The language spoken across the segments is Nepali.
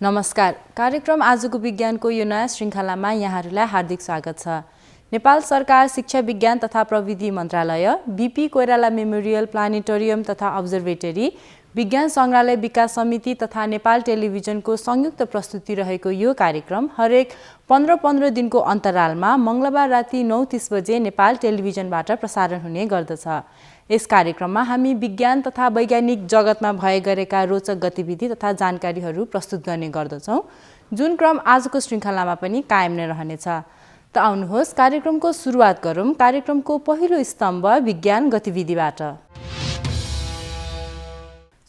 नमस्कार। कार्यक्रम आजको विज्ञानको यो नयाँ श्रृङ्खलामा यहाँहरूलाई हार्दिक स्वागत छ। नेपाल सरकार शिक्षा विज्ञान तथा प्रविधि मन्त्रालय, बीपी कोइराला मेमोरियल प्लानेटोरियम तथा अब्जर्भेटरी, विज्ञान सङ्ग्रहालय विकास समिति तथा नेपाल टेलिभिजनको संयुक्त प्रस्तुति रहेको यो कार्यक्रम हरेक 15-15 दिनको अन्तरालमा मङ्गलबार राति 9:30 बजे नेपाल टेलिभिजनबाट प्रसारण हुने गर्दछ। यस कार्यक्रममा हामी विज्ञान तथा वैज्ञानिक जगतमा भए गरेका रोचक गतिविधि तथा जानकारीहरू प्रस्तुत गर्ने गर्दछौँ, जुन क्रम आजको श्रृङ्खलामा पनि कायम नै रहनेछ। त आउनुहोस् कार्यक्रमको सुरुवात गरौँ कार्यक्रमको पहिलो स्तम्भ विज्ञान गतिविधिबाट।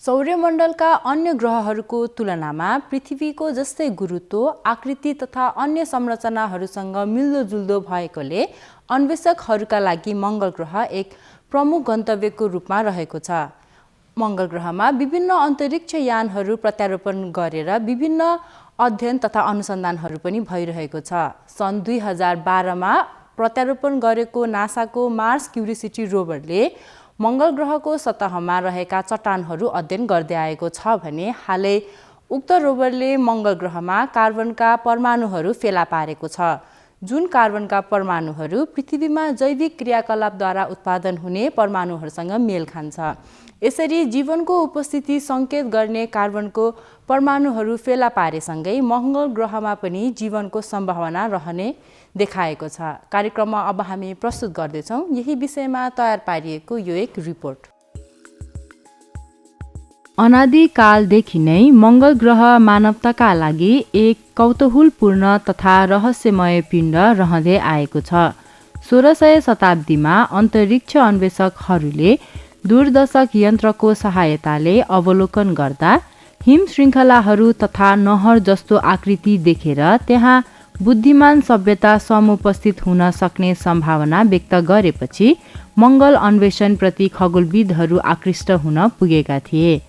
सौर्यमण्डलका अन्य ग्रहहरूको तुलनामा पृथ्वीको जस्तै गुरुत्व, आकृति तथा अन्य संरचनाहरूसँग मिल्दोजुल्दो भएकोले अन्वेषकहरूका लागि मङ्गल ग्रह एक प्रमुख गन्तव्यको रूपमा रहेको छ। मङ्गल ग्रहमा विभिन्न अन्तरिक्ष यानहरू प्रत्यारोपण गरेर विभिन्न अध्ययन तथा अनुसन्धानहरू पनि भइरहेको छ। सन् 2012मा प्रत्यारोपण गरेको नासाको मार्स क्युरियोसिटी रोभरले मङ्गल ग्रहको सतहमा रहेका चट्टानहरू अध्ययन गर्दै आएको छ भने हालै उक्त रोभरले मङ्गल ग्रहमा कार्बनका परमाणुहरू फेला पारेको छ, जुन कार्बनका परमाणुहरू पृथ्वीमा जैविक क्रियाकलापद्वारा उत्पादन हुने परमाणुहरूसँग मेल खान्छ। यसरी जीवनको उपस्थिति सङ्केत गर्ने कार्बनको परमाणुहरू फेला पारेसँगै मङ्गल ग्रहमा पनि जीवनको सम्भावना रहने देखाएको छ। कार्यक्रममा अब हामी प्रस्तुत गर्दैछौँ यही विषयमा तयार पारिएको यो एक रिपोर्ट। अनादिकालदेखि नै मङ्गल ग्रह मानवताका लागि एक कौतूहलपूर्ण तथा रहस्यमय पिण्ड रहँदै आएको छ। 1600 शताब्दीमा अन्तरिक्ष अन्वेषकहरूले दूरदर्शक यन्त्रको सहायताले अवलोकन गर्दा हिम श्रृङ्खलाहरू तथा नहर जस्तो आकृति देखेर त्यहाँ बुद्धिमान सभ्यता समुपस्थित हुन सक्ने सम्भावना व्यक्त गरेपछि मङ्गल अन्वेषणप्रति खगोलविदहरू आकृष्ट हुन पुगेका थिए।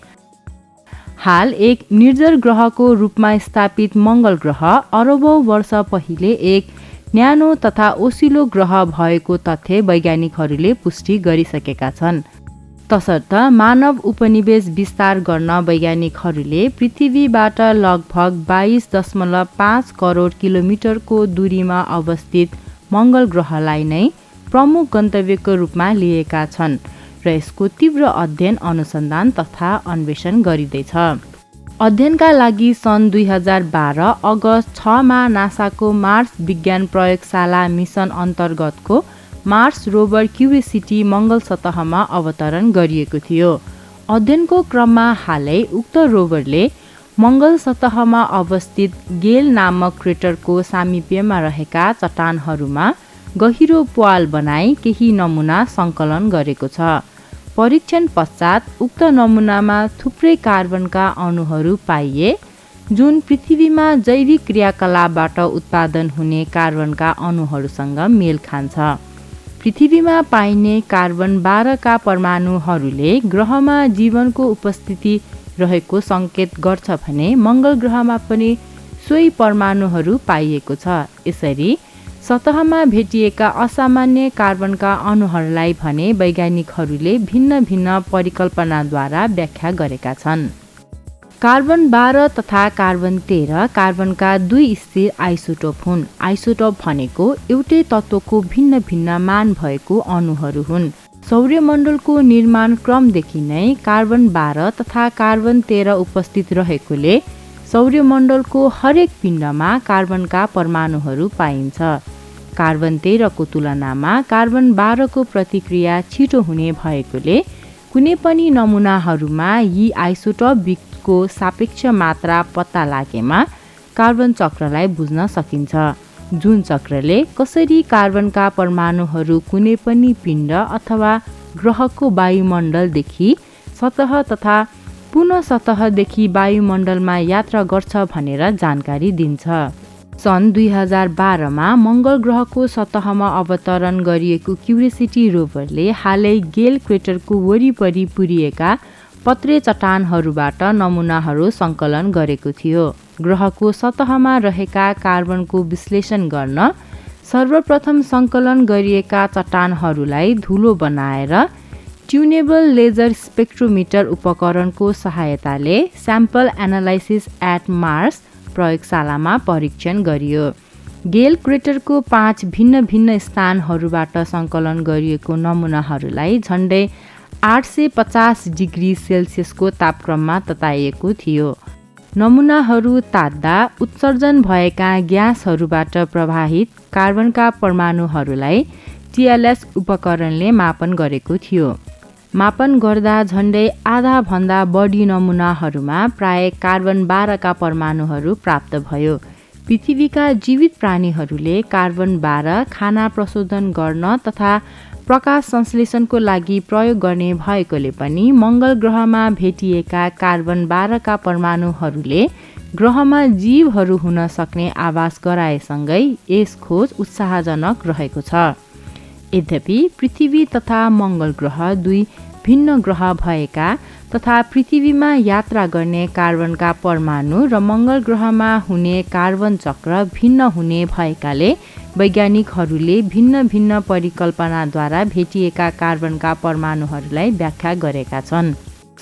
हाल एक निर्जर ग्रहको रूपमा स्थापित मङ्गल ग्रह अरबौँ वर्ष पहिले एक न्यानो तथा ओसिलो ग्रह भएको तथ्य वैज्ञानिकहरूले पुष्टि गरिसकेका छन्। तसर्थ मानव उपनिवेश विस्तार गर्न वैज्ञानिकहरूले पृथ्वीबाट लगभग 22.5 करोड किलोमिटरको दूरीमा अवस्थित मङ्गल ग्रहलाई नै प्रमुख गन्तव्यको रूपमा लिएका छन् र यसको तीव्र अध्ययन, अनुसन्धान तथा अन्वेषण गरिँदैछ। अध्ययनका लागि सन् 2012 अगस्त 6मा नासाको मार्स विज्ञान प्रयोगशाला मिसन अन्तर्गतको मार्स रोभर क्युरियोसिटी मङ्गल सतहमा अवतरण गरिएको थियो। अध्ययनको क्रममा हालै उक्त रोभरले मङ्गल सतहमा अवस्थित गेल नामक क्रेटरको सामिप्यमा रहेका चट्टानहरूमा गहिरो प्वाल बनाई केही नमुना सङ्कलन गरेको छ। परीक्षण पश्चात उक्त नमुनामा थुप्रै कार्बनका अणुहरू पाइए, जुन पृथ्वीमा जैविक क्रियाकलापबाट उत्पादन हुने कार्बनका अणुहरूसँग मेल खान्छ। पृथ्वीमा पाइने कार्बन 12 का परमाणुहरूले ग्रहमा जीवनको उपस्थिति रहेको सङ्केत गर्छ भने मङ्गल ग्रहमा पनि सोही परमाणुहरू पाइएको छ। यसरी सतहमा भेटिएका असामान्य कार्बनका अणुहरूलाई भने वैज्ञानिकहरूले भिन्न भिन्न परिकल्पनाद्वारा व्याख्या गरेका छन्। कार्बन 12 तथा कार्बन 13 कार्बनका 2 स्थिर आइसोटोप हुन्। आइसोटोप भनेको एउटै तत्त्वको भिन्न भिन्न मान भएको अणुहरू हुन्। सौर्यमण्डलको निर्माण क्रमदेखि नै कार्बन 12 तथा कार्बन 13 उपस्थित रहेकोले सौर्यमण्डलको हरेक पिण्डमा कार्बनका परमाणुहरू पाइन्छ। कार्बन 13 को तुलनामा कार्बन 12 को प्रतिक्रिया छिटो हुने भएकोले कुनै पनि नमुनाहरूमा यी आइसोटोपको सापेक्ष मात्रा पत्ता लागेमा कार्बन चक्रलाई बुझ्न सकिन्छ, जुन चक्रले कसरी कार्बनका परमाणुहरू कुनै पनि पिण्ड अथवा ग्रहको वायुमण्डलदेखि सतह तथा पुनः सतहदेखि वायुमण्डलमा यात्रा गर्छ भनेर जानकारी दिन्छ। सन् 2012मा मङ्गल ग्रहको सतहमा अवतरण गरिएको क्युरियोसिटी रोभरले हालै गेल क्रेटरको वरिपरि पुरिएका पत्रे चट्टानहरूबाट नमुनाहरू सङ्कलन गरेको थियो। ग्रहको सतहमा रहेका कार्बनको विश्लेषण गर्न सर्वप्रथम सङ्कलन गरिएका चट्टानहरूलाई धुलो बनाएर ट्युनेबल लेजर स्पेक्ट्रोमिटर उपकरणको सहायताले स्याम्पल एनालाइसिस एट मार्स प्रयोगशालामा परीक्षण गरियो। गेल क्रेटरको 5 भिन्न स्थानहरूबाट सङ्कलन गरिएको नमुनाहरूलाई झन्डै 850 डिग्री सेल्सियसको तापक्रममा तताइएको थियो। नमुनाहरू तात्दा उत्सर्जन भएका ग्यासहरूबाट प्रवाहित कार्बनका परमाणुहरूलाई TLS उपकरणले मापन गरेको थियो। मापन गर्दा झन्डै आधाभन्दा बढी नमुनाहरूमा प्राय कार्बन 12 का परमाणुहरू प्राप्त भयो। पृथ्वीका जीवित प्राणीहरूले कार्बन 12 खाना प्रशोधन गर्न तथा प्रकाश संश्लेषणको लागि प्रयोग गर्ने भएकोले पनि मङ्गल ग्रहमा भेटिएका कार्बन 12 का परमाणुहरूले ग्रहमा जीवहरू हुन सक्ने आभास गराएसँगै यस खोज उत्साहजनक रहेको छ। यद्यपि पृथ्वी तथा मङ्गल ग्रह दुई भिन्न ग्रह भएका तथा पृथ्वीमा यात्रा गर्ने कार्बनका परमाणु र मङ्गल ग्रहमा हुने कार्बन चक्र भिन्न हुने भएकाले वैज्ञानिकहरूले भिन्न परिकल्पनाद्वारा भेटिएका कार्बनका परमाणुहरूलाई व्याख्या गरेका छन्।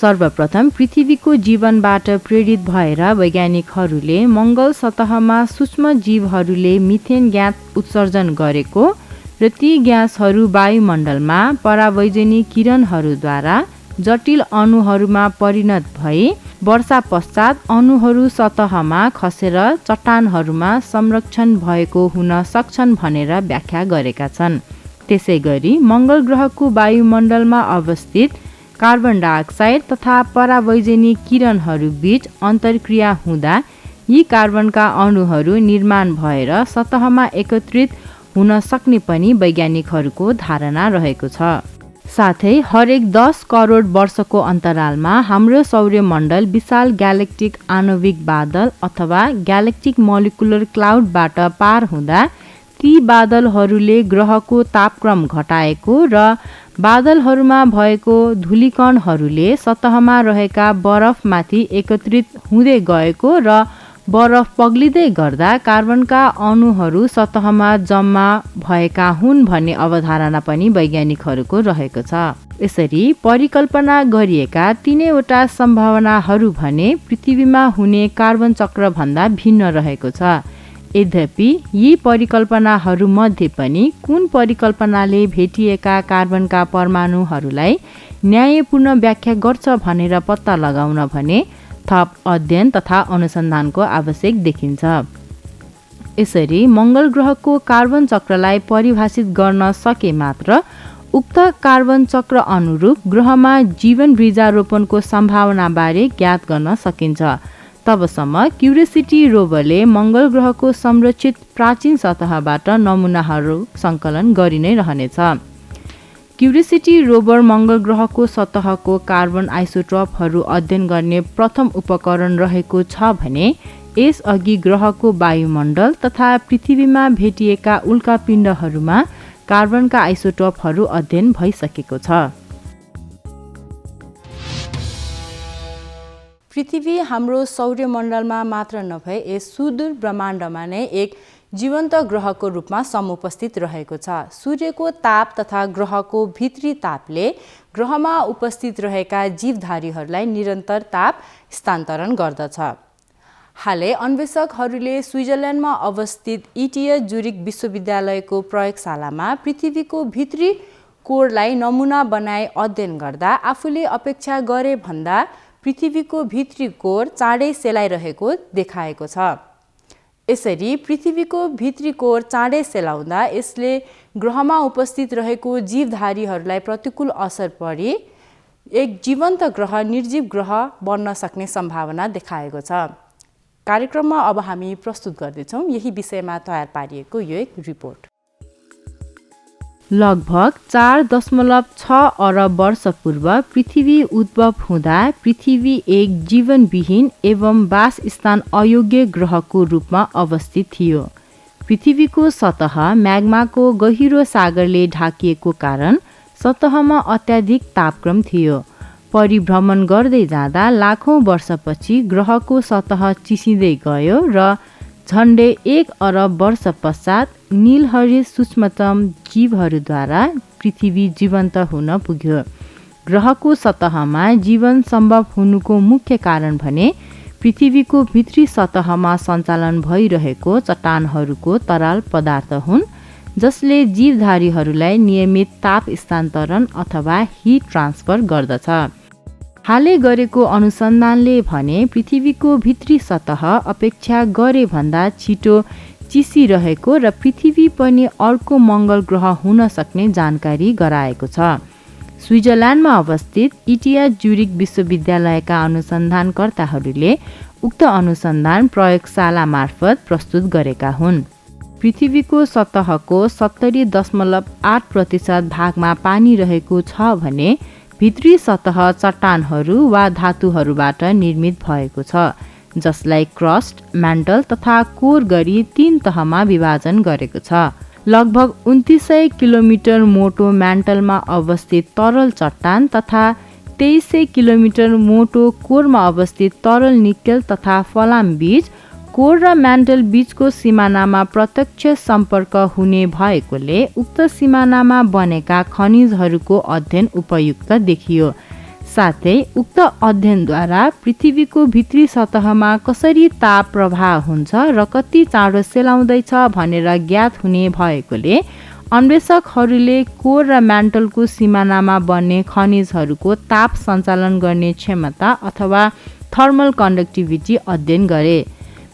सर्वप्रथम पृथ्वीको जीवनबाट प्रेरित भएर वैज्ञानिकहरूले मङ्गल सतहमा सूक्ष्म जीवहरूले मिथेन ग्यास उत्सर्जन गरेको र ती ग्यासहरू वायुमण्डलमा परावैजनी किरणहरूद्वारा जटिल अणुहरूमा परिणत भई वर्षा पश्चात अणुहरू सतहमा खसेर चट्टानहरूमा संरक्षण भएको हुन सक्छन् भनेर व्याख्या गरेका छन्। त्यसै गरी मङ्गल ग्रहको वायुमण्डलमा अवस्थित कार्बन डाइअक्साइड तथा परावैजनी किरणहरू बीच अन्तर्क्रिया हुँदा यी कार्बनका अणुहरू निर्माण भएर सतहमा एकत्रित हुन सक्ने पनि वैज्ञानिकहरूको धारणा रहेको छ। साथै हरेक 10 करोड वर्षको अन्तरालमा हाम्रो सौर्यमण्डल विशाल ग्यालेक्टिक आणविक बादल अथवा ग्यालेक्टिक मोलिकुलर क्लाउडबाट पार हुँदा ती बादलहरूले ग्रहको तापक्रम घटाएको र बादलहरूमा भएको धूलिकणहरूले सतहमा रहेका बरफमाथि एकत्रित हुँदै गएको र बरफ पग्लिँदै गर्दा कार्बनका अणुहरू सतहमा जम्मा भएका हुन् भन्ने अवधारणा पनि वैज्ञानिकहरूको रहेको छ। यसरी परिकल्पना गरिएका तीनैवटा सम्भावनाहरू भने पृथ्वीमा हुने कार्बन चक्रभन्दा भिन्न रहेको छ। यद्यपि यी परिकल्पनाहरूमध्ये पनि कुन परिकल्पनाले भेटिएका कार्बनका परमाणुहरूलाई न्यायपूर्ण व्याख्या गर्छ भनेर पत्ता लगाउन भने थप अध्ययन तथा अनुसन्धानको आवश्यक देखिन्छ। यसरी मङ्गल ग्रहको कार्बन चक्रलाई परिभाषित गर्न सके मात्र उक्त कार्बन चक्र अनुरूप ग्रहमा जीवन बीजारोपणको सम्भावनाबारे ज्ञात गर्न सकिन्छ। तबसम्म क्युरियोसिटी रोभरले मङ्गल ग्रहको संरक्षित प्राचीन सतहबाट नमुनाहरू सङ्कलन गरि नै रहनेछ। क्युरियोसिटी रोभर मङ्गल ग्रहको सतहको कार्बन आइसोटोपहरू अध्ययन गर्ने प्रथम उपकरण रहेको छ भने यसअघि ग्रहको वायुमण्डल तथा पृथ्वीमा भेटिएका उल्कापिण्डहरूमा कार्बनका आइसोटोपहरू अध्ययन भइसकेको छ। पृथ्वी हाम्रो सौर्यमण्डलमा मात्र नभए यस सुदूर ब्रह्माण्डमा नै एक जीवन्त ग्रहको रूपमा समुपस्थित रहेको छ। सूर्यको ताप तथा ग्रहको भित्री तापले ग्रहमा उपस्थित रहेका जीवधारीहरूलाई निरन्तर ताप स्थानान्तरण गर्दछ। हालै अन्वेषकहरूले स्विजरल्यान्डमा अवस्थित इटिए जुरिक विश्वविद्यालयको प्रयोगशालामा पृथ्वीको भित्री कोरलाई नमुना बनाई अध्ययन गर्दा आफूले अपेक्षा गरे भन्दा पृथ्वीको भित्री कोर चाँडै सेलाइरहेको देखाएको छ। यसरी पृथ्वीको भित्री कोर चाँडै सेलाउँदा यसले ग्रहमा उपस्थित रहेको जीवधारीहरूलाई प्रतिकूल असर परी एक जीवन्त ग्रह निर्जीव ग्रह बन्न सक्ने सम्भावना देखाएको छ। कार्यक्रममा अब हामी प्रस्तुत गर्दैछौँ यही विषयमा तयार पारिएको यो एक रिपोर्ट। लगभग 4.6 अरब वर्ष पूर्व पृथ्वी उद्भव हुँदा पृथ्वी एक जीवनविहीन एवं वासस्थान अयोग्य ग्रहको रूपमा अवस्थित थियो। पृथ्वीको सतह म्याग्माको गहिरो सागरले ढाकिएको कारण सतहमा अत्याधिक तापक्रम थियो। परिभ्रमण गर्दै जाँदा लाखौं वर्षपछि ग्रहको सतह चिसिँदै गयो र झन्डै 1 अरब वर्ष पश्चात नीलहरित सूक्ष्मतम जीवहरूद्वारा पृथ्वी जीवन्त हुन पुग्यो। ग्रहको सतहमा जीवन सम्भव हुनुको मुख्य कारण भने पृथ्वीको भित्री सतहमा सञ्चालन भइरहेको चट्टानहरूको तरल पदार्थ हुन् जसले जीवधारीहरूलाई नियमित ताप स्थानान्तरण अथवा हिट ट्रान्सफर गर्दछ। हालै गरेको अनुसन्धानले भने पृथ्वीको भित्री सतह अपेक्षा गरे भन्दा छिटो चिसिरहेको र पृथ्वी पनि अर्को मङ्गल ग्रह हुन सक्ने जानकारी गराएको छ। स्विजरल्यान्डमा अवस्थित इटिया ज्युरिक विश्वविद्यालयका अनुसन्धानकर्ताहरूले उक्त अनुसन्धान प्रयोगशाला मार्फत प्रस्तुत गरेका हुन्। पृथ्वीको सतहको 70.8% भागमा पानी रहेको छ भने भित्री सतह चट्टानहरू वा धातुहरूबाट निर्मित भएको छ जसलाई क्रस्ट, म्यान्टल तथा कोर गरी 3 तहमा विभाजन गरेको छ। लगभग 2900 किलोमिटर मोटो म्यान्टलमा अवस्थित तरल चट्टान तथा 2300 किलोमिटर मोटो कोरमा अवस्थित तरल निकेल तथा फलाम बीच कोर र म्यान्टल बीचको सिमानामा प्रत्यक्ष सम्पर्क हुने भएकोले उक्त सिमानामा बनेका खनिजहरूको अध्ययन उपयुक्त देखियो। साथै उक्त अध्ययनद्वारा पृथ्वीको भित्री सतहमा कसरी ताप प्रवाह हुन्छ र कति चाँडो सेलाउँदैछ भनेर ज्ञात हुने भएकोले अन्वेषकहरूले कोर र म्यान्टलको सिमानामा बन्ने खनिजहरूको ताप सञ्चालन गर्ने क्षमता अथवा थर्मल कन्डक्टिभिटी अध्ययन गरे।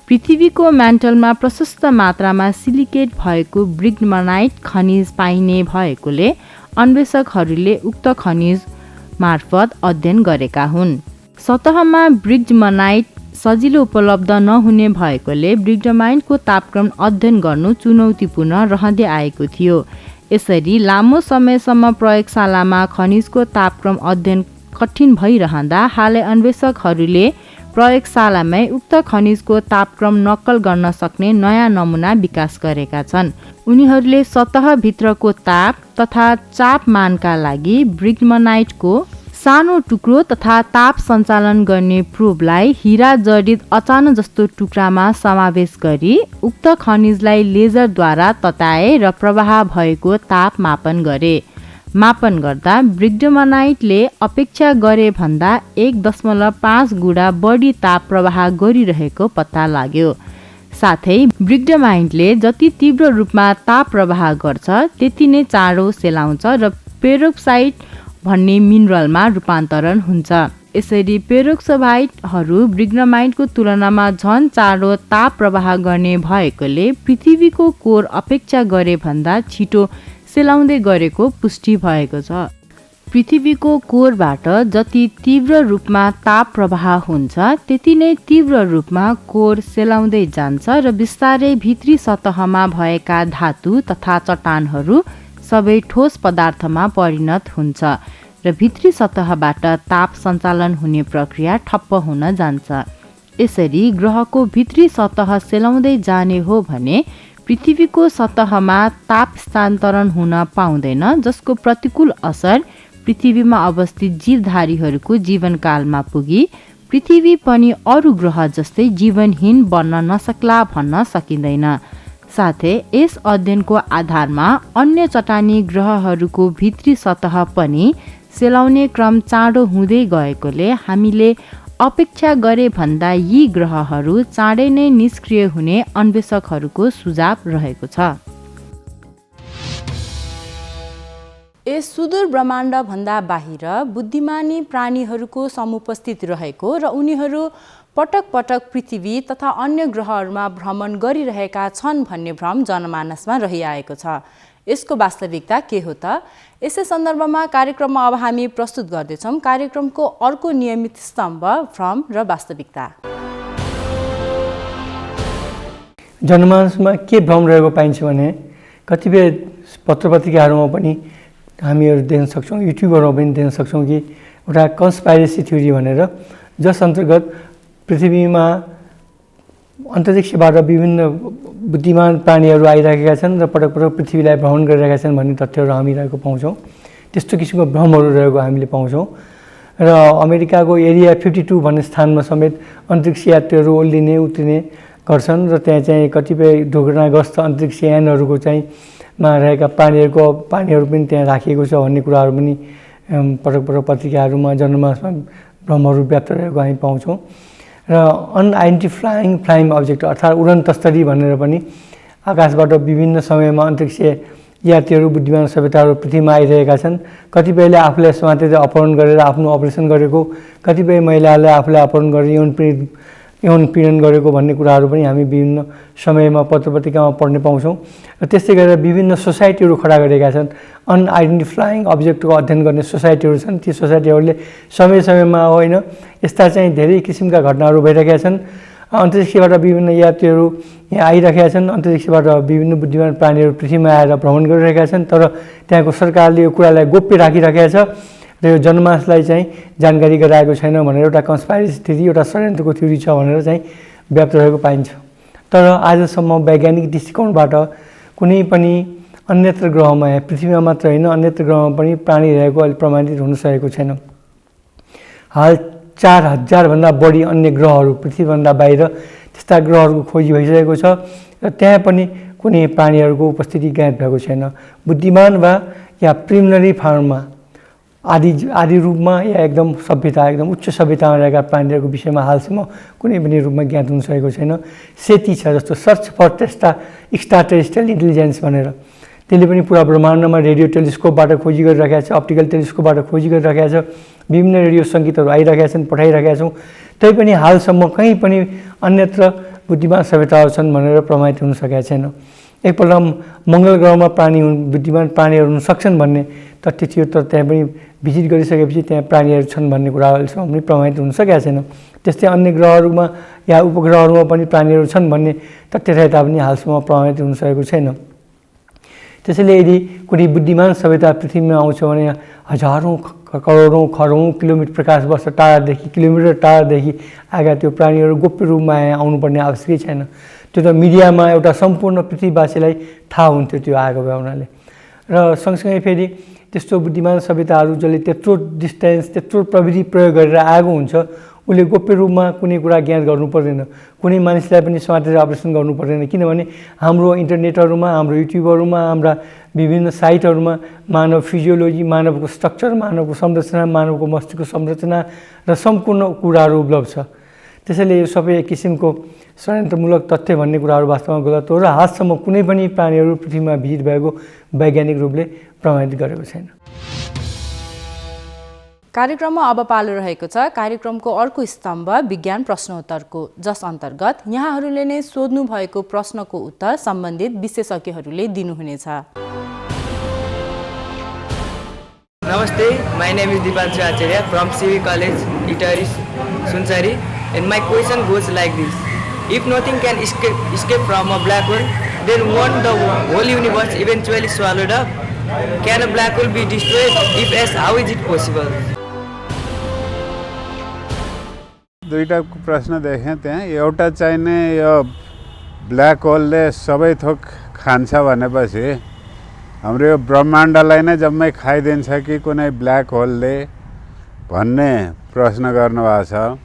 पृथ्वीको म्यान्टलमा प्रशस्त मात्रामा सिलिकेट भएको ब्रिग्मनाइट खनिज पाइने भएकोले अन्वेषकहरूले उक्त खनिज मार्फत अध्ययन गरेका हुन्। सतहमा ब्रिग्मनाइट सजिलो उपलब्ध नहुने भएकोले ब्रिग्मनाइटको तापक्रम अध्ययन गर्नु चुनौतीपूर्ण रहँदै आएको थियो। यसरी लामो समयसम्म प्रयोगशालामा खनिजको तापक्रम अध्ययन कठिन भइरहँदा हालै अन्वेषकहरूले प्रयोगशालामै उक्त खनिजको तापक्रम नक्कल गर्न सक्ने नयाँ नमुना विकास गरेका छन्। उनीहरूले सतहभित्रको ताप तथा चापमानका लागि ब्रिग्मनाइटको सानो टुक्रो तथा ताप सञ्चालन गर्ने प्रोबलाई हिरा जडित अचानक जस्तो टुक्रामा समावेश गरी उक्त खनिजलाई लेजरद्वारा तताए र प्रवाह भएको ताप मापन गरे। मापन गर्दा ब्रिग्मनाइटले अपेक्षा गरे भन्दा 1.5 गुणा बढी ताप प्रवाह गरिरहेको पत्ता लाग्यो। साथै ब्रिग्मनाइटले जति तीव्र रूपमा ताप प्रवाह गर्छ त्यति नै चाँडो सेलाउँछ र पेरोक्साइड भन्ने मिनरलमा रूपान्तरण हुन्छ। यसरी पेरोक्सोभाइटहरू ब्रिग्मनाइटको तुलनामा झन चाँडो ताप प्रवाह गर्ने भएकोले पृथ्वीको कोर अपेक्षा गरे भन्दा छिटो सेलाउँदै गरेको पुष्टि भएको छ। पृथ्वीको कोरबाट जति तीव्र रूपमा ताप प्रवाह हुन्छ त्यति नै तीव्र रूपमा कोर सेलाउँदै जान्छ र बिस्तारै भित्री सतहमा भएका धातु तथा चट्टानहरू सबै ठोस पदार्थमा परिणत हुन्छ र भित्री सतहबाट ताप सञ्चालन हुने प्रक्रिया ठप्प हुन जान्छ। यसरी ग्रहको भित्री सतह सेलाउँदै जाने हो भने पृथ्वीको सतहमा ताप स्थानान्तरण हुन पाउँदैन जसको प्रतिकूल असर पृथ्वीमा अवस्थित जीवधारीहरूको जीवनकालमा पुगी पृथ्वी पनि अरू ग्रह जस्तै जीवनहीन बन्न नसक्ला भन्न सकिँदैन। साथै यस अध्ययनको आधारमा अन्य चट्टानी ग्रहहरूको भित्री सतह पनि सेलाउने क्रम चाँडो हुँदै गएकोले हामीले अपेक्षा गरे भन्दा यी ग्रहहरू चाँडै नै निष्क्रिय हुने अन्वेषकहरूको सुझाव रहेको छ। यस सुदूर ब्रह्माण्ड भन्दा बाहिर बुद्धिमानी प्राणीहरूको समुपस्थित रहेको र उनीहरू पटक पटक पृथ्वी तथा अन्य ग्रहहरूमा भ्रमण गरिरहेका छन् भन्ने भ्रम जनमानसमा रहिआएको छ। यसको वास्तविकता के हो त? यसै सन्दर्भमा कार्यक्रममा अब हामी प्रस्तुत गर्दैछौँ कार्यक्रमको अर्को नियमित स्तम्भ भ्रम र वास्तविकता। जनमानसमा के भ्रम रहेको पाइन्छ भने कतिपय पत्रपत्रिकाहरूमा पनि हामीहरू देख्न सक्छौँ, युट्युबहरूमा पनि देख्न सक्छौँ कि एउटा कन्स्पाइरेसी थ्योरी भनेर जस अन्तर्गत पृथ्वीमा अन्तरिक्षबाट विभिन्न बुद्धिमान प्राणीहरू आइरहेका छन् र पटक पटक पृथ्वीलाई भ्रमण गरिरहेका छन् भन्ने तथ्यहरू हामी रहेको पाउँछौँ। त्यस्तो किसिमको भ्रमहरू रहेको हामीले पाउँछौँ र अमेरिकाको एरिया 52 भन्ने स्थानमा समेत अन्तरिक्ष यात्रीहरू ओर्लिने उत्रिने गर्छन् र त्यहाँ चाहिँ कतिपय दुर्घटनाग्रस्त अन्तरिक्ष यानहरूको चाहिँ मा रहेका पानीहरू पनि त्यहाँ राखिएको छ भन्ने कुराहरू पनि पटक पटक पत्रिकाहरूमा जनमानसमा भ्रमहरू व्याप्त रहेको हामी पाउँछौँ र अनआइडेन्टिफाइङ फ्लाइङ अब्जेक्ट अर्थात् उडन तस्तरी भनेर पनि आकाशबाट विभिन्न समयमा अन्तरिक्षीय यात्रीहरू बुद्धिमान सभ्यताहरू पृथ्वीमा आइरहेका छन्। कतिपयले आफूलाई समातेर अपहरण गरेर आफ्नो अपरेसन गरेको, कतिपय महिलाहरूले आफूलाई अपहरण गरेर यौन पीडन गरेको भन्ने कुराहरू पनि हामी विभिन्न समयमा पत्रपत्रिकामा पढ्न पाउँछौँ। र त्यस्तै गरेर विभिन्न सोसाइटीहरू खडा गरेका छन्। अनआइडेन्टिफाइङ अब्जेक्टको अध्ययन गर्ने सोसाइटीहरू छन्। ती सोसाइटीहरूले समय समयमा होइन यस्ता चाहिँ धेरै किसिमका घटनाहरू भइरहेका छन्। अन्तरिक्षबाट विभिन्न यात्रीहरू यहाँ आइरहेका छन्। अन्तरिक्षबाट विभिन्न बुद्धिमान प्राणीहरू पृथ्वीमा आएर भ्रमण गरिरहेका छन्। तर त्यहाँको सरकारले यो कुरालाई गोप्य राखिरहेका छ र यो जनमासलाई चाहिँ जानकारी गराएको छैन भनेर एउटा कन्स्पाइरेसी थ्योरी, एउटा षड्यन्त्रको थ्योरी छ भनेर चाहिँ व्याप्त रहेको पाइन्छ। तर आजसम्म वैज्ञानिक दृष्टिकोणबाट कुनै पनि अन्यत्र ग्रहमा, पृथ्वीमा मात्र होइन अन्यत्र ग्रहमा पनि प्राणी रहेको अहिले प्रमाणित हुन सकेको छैन। हाल 4000 भन्दा बढी अन्य ग्रहहरू पृथ्वीभन्दा बाहिर त्यस्ता ग्रहहरूको खोजी भइसकेको छ र त्यहाँ पनि कुनै प्राणीहरूको उपस्थिति ज्ञात भएको छैन। बुद्धिमान वा या प्रिलिमिनरी फर्ममा आदि रूपमा या एकदम सभ्यता, एकदम उच्च सभ्यतामा रहेका प्राणीहरूको विषयमा हालसम्म कुनै पनि रूपमा ज्ञात हुन सकेको छैन। सेती छ जस्तो search for extraterrestrial intelligence भनेर, त्यसले पनि पुरा ब्रह्माण्डमा रेडियो टेलिस्कोपबाट खोजी गरिरहेका छ, अप्टिकल टेलिस्कोपबाट खोजी गरिरहेका छ, विभिन्न रेडियो सङ्गीतहरू आइरहेका छन्, पठाइरहेका छौँ। तैपनि हालसम्म कहीँ पनि अन्यत्र बुद्धिमान सभ्यताहरू छन् भनेर प्रमाणित हुन सकेका छैन। एकपल्ट मङ्गल ग्रहमा बुद्धिमान प्राणीहरू हुन सक्छन् भन्ने तथ्य थियो, तर त्यहाँ पनि भिजिट गरिसकेपछि त्यहाँ प्राणीहरू छन् भन्ने कुरा अहिलेसम्म पनि प्रमाणित हुन सकेका छैन। त्यस्तै अन्य ग्रहहरूमा या उपग्रहहरूमा पनि प्राणीहरू छन् भन्ने तथ्य रहे तापनि हालसम्म प्रमाणित हुन सकेको छैन। त्यसैले यदि कुनै बुद्धिमान सभ्यता पृथ्वीमा आउँछ भने हजारौँ करोडौँ खरौँ किलोमिटर प्रकाश वर्ष टाढादेखि, किलोमिटर टाढादेखि आएका त्यो प्राणीहरू गोप्य रूपमा आउनुपर्ने आवश्यकै छैन। त्यो त मिडियामा एउटा सम्पूर्ण पृथ्वीवासीलाई थाहा हुन्थ्यो त्यो आएको भए हुनाले। र सँगसँगै फेरि त्यस्तो बुद्धिमान सभ्यताहरू जसले त्यत्रो डिस्टेन्स, त्यत्रो प्रविधि प्रयोग गरेर आएको हुन्छ, उसले गोप्य रूपमा कुनै कुरा ज्ञात गर्नु पर्दैन, कुनै मानिसलाई पनि समातेर अपरेसन गर्नु पर्दैन। किनभने हाम्रो इन्टरनेटहरूमा, हाम्रो युट्युबहरूमा, हाम्रा विभिन्न साइटहरूमा मानव फिजियोलोजी, मानवको स्ट्रक्चर, मानवको संरचना, मानवको मस्तिष्कको संरचना र सम्पूर्ण कुराहरू उपलब्ध छ। त्यसैले यो सबै एक किसिमको षड्यन्त्रमूलक तथ्य भन्ने कुराहरू वास्तवमा गलत हो र आजसम्म कुनै पनि प्राणीहरू पृथ्वीमा भिजिट भएको वैज्ञानिक रूपले प्रमाणित गरेको छैन। कार्यक्रममा अब पालो रहेको छ कार्यक्रमको अर्को स्तम्भ विज्ञान प्रश्नोत्तरको, जस अन्तर्गत यहाँहरूले नै सोध्नु भएको प्रश्नको उत्तर सम्बन्धित विशेषज्ञहरूले दिनुहुनेछ। Namaste, my name is Dipanshu Acharya from CV College, Itari, Sunsari, and my question goes like this. If nothing can escape from a black hole, then won't the whole universe eventually swallowed up? Can a black hole be destroyed? If yes, how is it possible? दुईटा प्रश्न देखेँ त्यहाँ। एउटा चाहिने यो ब्ल्याक होलले सबै थोक खान्छ भनेपछि हाम्रो यो ब्रह्माण्डलाई नै जम्मै खाइदिन्छ कि कुनै ब्ल्याक होलले भन्ने प्रश्न गर्नुभएको छ।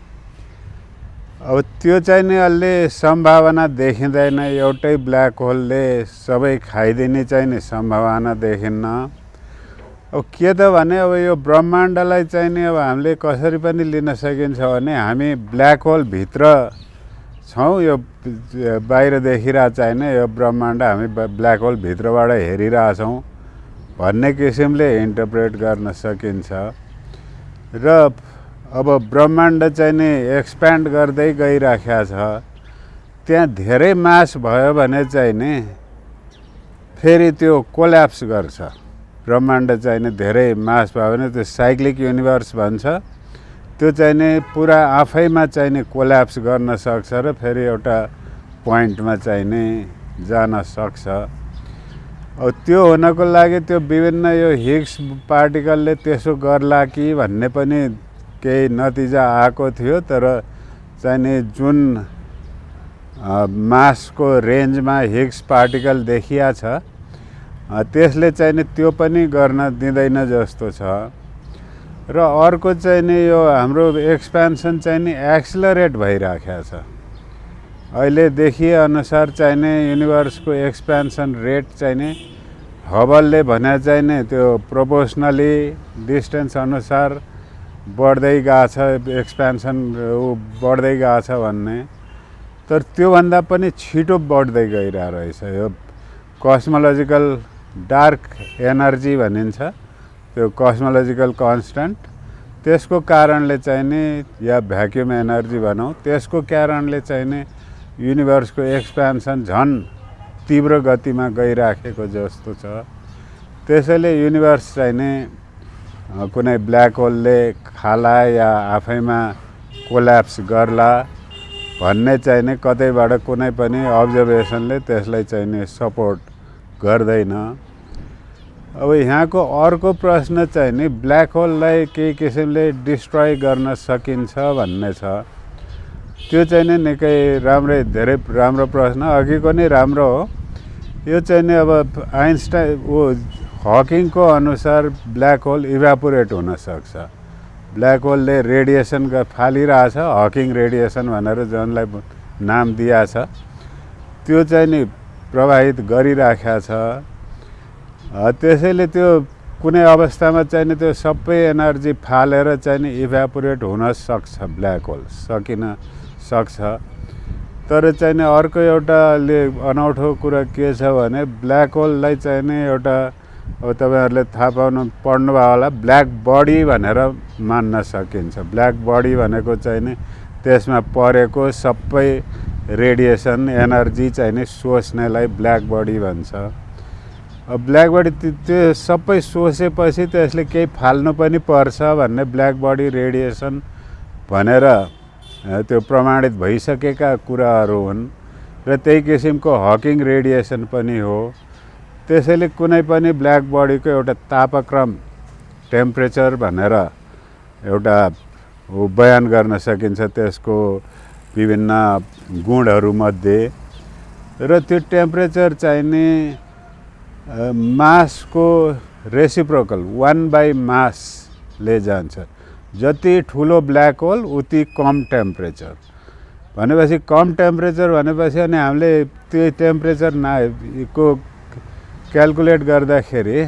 अब त्यो चाहिँ नि अलि सम्भावना देखिँदैन, एउटै ब्ल्याक होलले सबै खाइदिने चाहिँ नि सम्भावना देखिन्न। अब के त भने अब यो ब्रह्माण्डलाई चाहिँ नि अब हामीले कसरी पनि लिन सकिन्छ भने हामी ब्ल्याक होलभित्र छौँ, यो बाहिर देखिरहेको छैन, यो ब्रह्माण्ड हामी ब्ल्याक होलभित्रबाट हेरिरहेछौँ भन्ने किसिमले इन्टरप्रेट गर्न सकिन्छ। र अब ब्रह्माण्ड चाहिँ नि एक्सप्यान्ड गर्दै गइराखेको छ, त्यहाँ धेरै मास भयो भने चाहिँ नि फेरि त्यो कोल्याप्स गर्छ। ब्रह्माण्ड चाहिँ नि धेरै मास भयो भने त्यो साइक्लिक युनिभर्स भन्छ, त्यो चाहिँ नि पुरा आफैमा चाहिँ नि कोल्याप्स गर्न सक्छ र फेरि एउटा पोइन्टमा चाहिँ नि जान सक्छ। अब त्यो हुनको लागि त्यो विभिन्न यो हिग्स पार्टिकलले त्यसो गर्ला कि भन्ने पनि केही नतिजा आएको थियो, तर चाहिँ नि जुन मासको रेन्जमा हिग्स पार्टिकल देखिया छ त्यसले चाहिँ नि त्यो पनि गर्न दिँदैन जस्तो छ। र अर्को चाहिँ नि यो हाम्रो एक्सपेन्सन चाहिँ नि एक्सिलरेट भइराखेको छ। अहिले देखिए अनुसार चाहिँ नि युनिभर्सको एक्सपेन्सन रेट चाहिँ नि हबलले भने चाहिँ नि त्यो प्रोपोर्सनली डिस्टेन्स अनुसार बढ्दै गएछ, एक्सपेन्सन बढ्दै गएछ भन्ने, तर त्योभन्दा पनि छिटो बढ्दै गइरहेको रहेछ। यो कस्मोलोजिकल डार्क एनर्जी भनिन्छ, त्यो कस्मोलोजिकल कन्स्टेन्ट, त्यसको कारणले चाहिँ नि, या भ्याक्युम एनर्जी भनौँ, त्यसको कारणले चाहिँ नि युनिभर्सको एक्सपेन्सन झन् तीव्र गतिमा गइराखेको जस्तो छ। त्यसैले युनिभर्स चाहिँ नि कुनै ब्ल्याक होलले खाला या आफैमा कोल्याप्स गर्ला भन्ने चाहिँ नि कतैबाट कुनै पनि अब्जर्भेसनले त्यसलाई चाहिँ नि सपोर्ट गर्दैन। अब यहाँको अर्को प्रश्न चाहिँ नि ब्ल्याक होललाई केही किसिमले डिस्ट्रोय गर्न सकिन्छ भन्ने छ। त्यो चाहिँ नि निकै धेरै राम्रो प्रश्न, अघिको नै राम्रो हो। यो चाहिँ नि अब हकिङको अनुसार ब्ल्याक होल इभ्यापोरेट हुन सक्छ। ब्ल्याक होलले रेडिएसन फालिरहेछ, हकिङ रेडिएसन भनेर जसलाई नाम दिएछ, त्यो चाहिँ नि प्रभावित गरिराखेको छ। त्यसैले त्यो कुनै अवस्थामा चाहिँ नि त्यो सबै एनर्जी फालेर चाहिँ नि इभ्यापोरेट हुन सक्छ, ब्ल्याक होल सकिन सक्छ। तर चाहिँ नि अर्को एउटाले अनौठो कुरा के छ भने ब्ल्याक होललाई चाहिँ नि एउटा, अब तपाईँहरूले थाहा पढ्नुभयो होला, ब्ल्याक बडी भनेर मान्न सकिन्छ। ब्ल्याक बडी भनेको चाहिँ नि त्यसमा परेको सबै रेडिएसन एनर्जी चाहिँ नि सोच्नेलाई ब्ल्याक बडी भन्छ। अब ब्ल्याक बडी त्यो सबै सोचेपछि त्यसले केही फाल्नु पनि पर्छ भन्ने ब्ल्याक बडी रेडिएसन भनेर त्यो प्रमाणित भइसकेका कुराहरू हुन् र त्यही किसिमको हकिङ रेडिएसन पनि हो। त्यसैले कुनै पनि ब्ल्याक बडीको एउटा तापक्रम, टेम्परेचर भनेर एउटा बयान गर्न सकिन्छ त्यसको विभिन्न गुणहरूमध्ये। र त्यो टेम्परेचर चाहिँ नि मासको रेसिप्रोकल 1/मासले जान्छ। जति ठुलो ब्ल्याक होल उति कम टेम्परेचर भनेपछि, कम टेम्परेचर भनेपछि अनि हामीले त्यो टेम्परेचर को क्याल्कुलेट गर्दाखेरि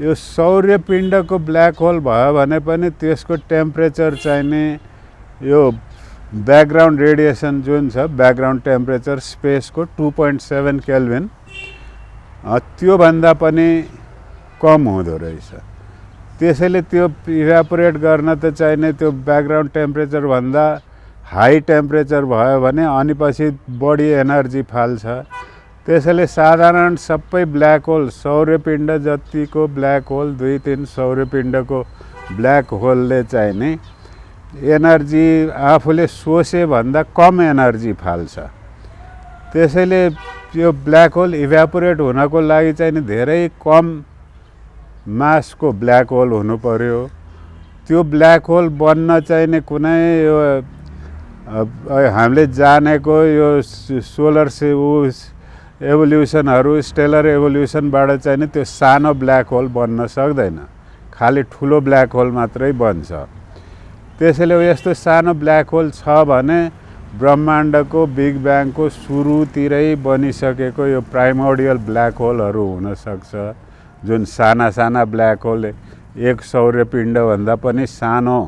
यो सौर्यपिण्डको ब्ल्याक होल भयो भने पनि त्यसको टेम्परेचर चाहिँ नि यो ब्याकग्राउन्ड रेडिएसन जुन छ, ब्याकग्राउन्ड टेम्परेचर स्पेसको 2.7 केल्भिन, त्योभन्दा पनि कम हुँदो रहेछ। त्यसैले त्यो इभ्यापोरेट गर्न त चाहिने त्यो ब्याकग्राउन्ड टेम्परेचरभन्दा हाई टेम्परेचर भयो भने अनि पछि बढी एनर्जी फाल्छ। त्यसैले साधारण सबै ब्ल्याक होल, सौर्यपिण्ड जतिको ब्ल्याक होल, 2-3 सौर्यपिण्डको ब्ल्याक होलले चाहिँ नि एनर्जी आफूले सोचे भन्दा कम एनर्जी फाल्छ। त्यसैले यो ब्ल्याक होल इभ्यापोरेट हुनको लागि चाहिँ नि धेरै कम मासको ब्ल्याक होल हुनु पर्यो। त्यो ब्ल्याक होल बन्न चाहिने कुनै यो हामीले जानेको यो सोलर एभोल्युसनहरू, स्टेलर एभोल्युसनबाट चाहिँ नि त्यो सानो ब्ल्याक होल बन्न सक्दैन, खालि ठुलो ब्ल्याक होल मात्रै बन्छ। त्यसैले यस्तो सानो ब्ल्याक होल छ भने ब्रह्माण्डको बिग ब्याङको सुरुतिरै बनिसकेको यो प्राइमोर्डियल ब्ल्याक होलहरू हुनसक्छ, जुन साना साना ब्ल्याक होल, एक सौर्यपिण्डभन्दा पनि सानो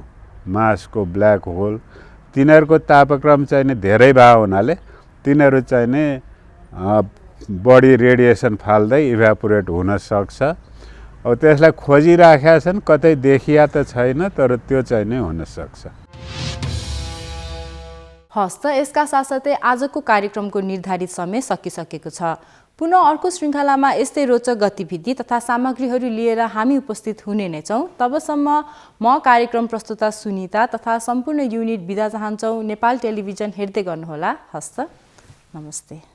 मासको ब्ल्याक होल। तिनीहरूको तापक्रम चाहिँ नि धेरै भए हुनाले तिनीहरू चाहिँ नि बढी रेडिएसन फाल्दै इभ्यापोरेट हुन सक्छ। अब त्यसलाई खोजिराखेका छन्, कतै देखिया त छैन, तर त्यो चाहिँ नि हुन सक्छ। हस् त, यसका साथसाथै आजको कार्यक्रमको निर्धारित समय सकिसकेको छ। पुनः अर्को श्रृङ्खलामा यस्तै रोचक गतिविधि तथा सामग्रीहरू लिएर हामी उपस्थित हुने नै छौँ। तबसम्म म कार्यक्रम प्रस्तुता सुनिता तथा सम्पूर्ण युनिट बिदा चाहन्छौँ। नेपाल टेलिभिजन हेर्दै गर्नुहोला। हस् त, नमस्ते।